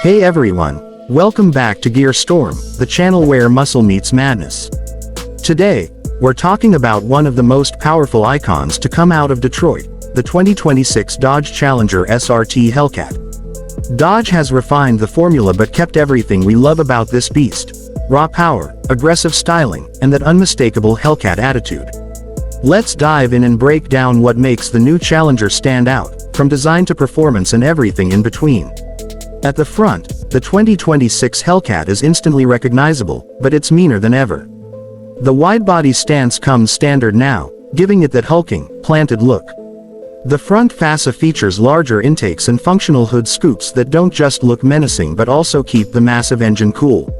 Hey everyone, welcome back to GearStorm, the channel where muscle meets madness. Today, we're talking about one of the most powerful icons to come out of Detroit, the 2026 Dodge Challenger SRT Hellcat. Dodge has refined the formula but kept everything we love about this beast: raw power, aggressive styling, and that unmistakable Hellcat attitude. Let's dive in and break down what makes the new Challenger stand out, from design to performance and everything in between. At the front, the 2026 Hellcat is instantly recognizable, but it's meaner than ever. The wide-body stance comes standard now, giving it that hulking, planted look. The front fascia features larger intakes and functional hood scoops that don't just look menacing but also keep the massive engine cool.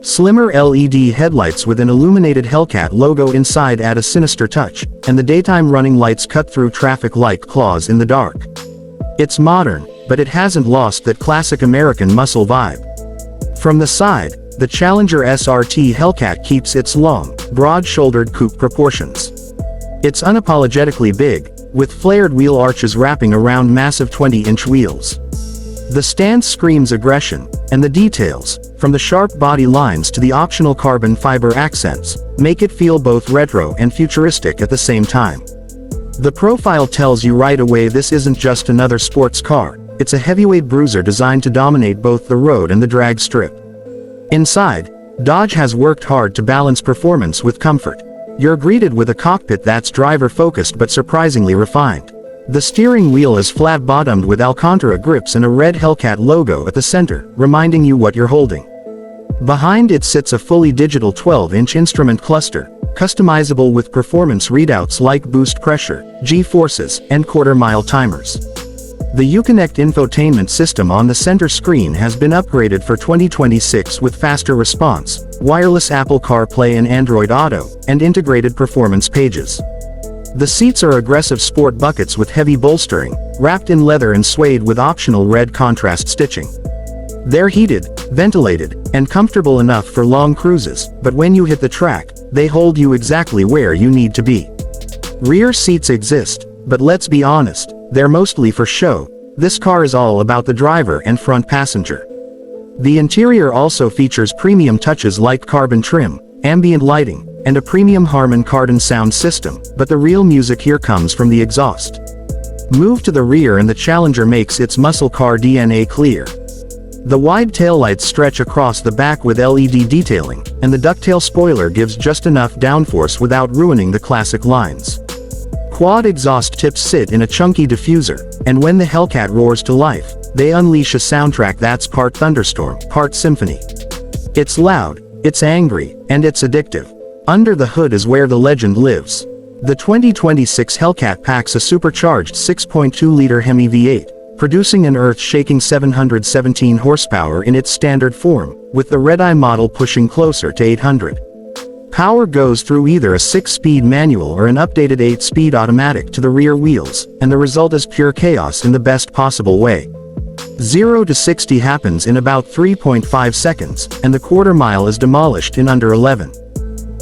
Slimmer LED headlights with an illuminated Hellcat logo inside add a sinister touch, and the daytime running lights cut through traffic like claws in the dark. It's modern, but it hasn't lost that classic American muscle vibe. From the side, the Challenger SRT Hellcat keeps its long, broad-shouldered coupe proportions. It's unapologetically big, with flared wheel arches wrapping around massive 20-inch wheels. The stance screams aggression, and the details, from the sharp body lines to the optional carbon fiber accents, make it feel both retro and futuristic at the same time. The profile tells you right away this isn't just another sports car, it's a heavyweight bruiser designed to dominate both the road and the drag strip. Inside, Dodge has worked hard to balance performance with comfort. You're greeted with a cockpit that's driver-focused but surprisingly refined. The steering wheel is flat-bottomed with Alcantara grips and a red Hellcat logo at the center, reminding you what you're holding. Behind it sits a fully digital 12-inch instrument cluster, customizable with performance readouts like boost pressure, G-forces, and quarter-mile timers. The Uconnect infotainment system on the center screen has been upgraded for 2026 with faster response, wireless Apple CarPlay and Android Auto, and integrated performance pages. The seats are aggressive sport buckets with heavy bolstering, wrapped in leather and suede with optional red contrast stitching. They're heated, ventilated, and comfortable enough for long cruises, but when you hit the track, they hold you exactly where you need to be. Rear seats exist, but let's be honest, they're mostly for show. This car is all about the driver and front passenger. The interior also features premium touches like carbon trim, ambient lighting, and a premium Harman Kardon sound system, but the real music here comes from the exhaust. Move to the rear and the Challenger makes its muscle car DNA clear. The wide taillights stretch across the back with LED detailing, and the ducktail spoiler gives just enough downforce without ruining the classic lines. Quad exhaust tips sit in a chunky diffuser, and when the Hellcat roars to life, they unleash a soundtrack that's part thunderstorm, part symphony. It's loud, it's angry, and it's addictive. Under the hood is where the legend lives. The 2026 Hellcat packs a supercharged 6.2-liter Hemi V8, producing an earth-shaking 717 horsepower in its standard form, with the red-eye model pushing closer to 800. Power goes through either a 6-speed manual or an updated 8-speed automatic to the rear wheels, and the result is pure chaos in the best possible way. 0 to 60 happens in about 3.5 seconds, and the quarter-mile is demolished in under 11.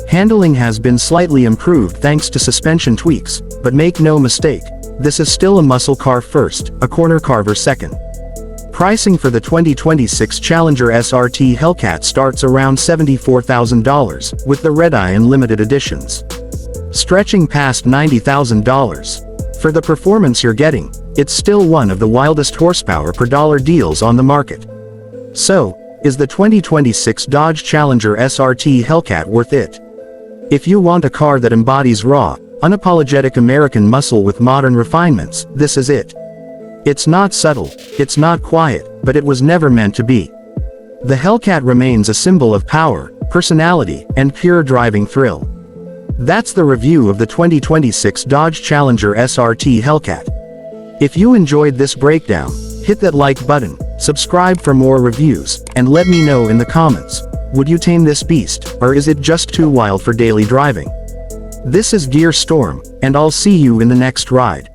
Handling has been slightly improved thanks to suspension tweaks, but make no mistake, this is still a muscle car first, a corner carver second. Pricing for the 2026 Challenger SRT Hellcat starts around $74,000, with the red-eye and limited editions stretching past $90,000. For the performance you're getting, it's still one of the wildest horsepower per dollar deals on the market. So, is the 2026 Dodge Challenger SRT Hellcat worth it? If you want a car that embodies raw, unapologetic American muscle with modern refinements, this is it. It's not subtle, it's not quiet, but it was never meant to be. The Hellcat remains a symbol of power, personality, and pure driving thrill. That's the review of the 2026 Dodge Challenger SRT Hellcat. If you enjoyed this breakdown, hit that like button, subscribe for more reviews, and let me know in the comments, would you tame this beast, or is it just too wild for daily driving? This is GearStorm, and I'll see you in the next ride.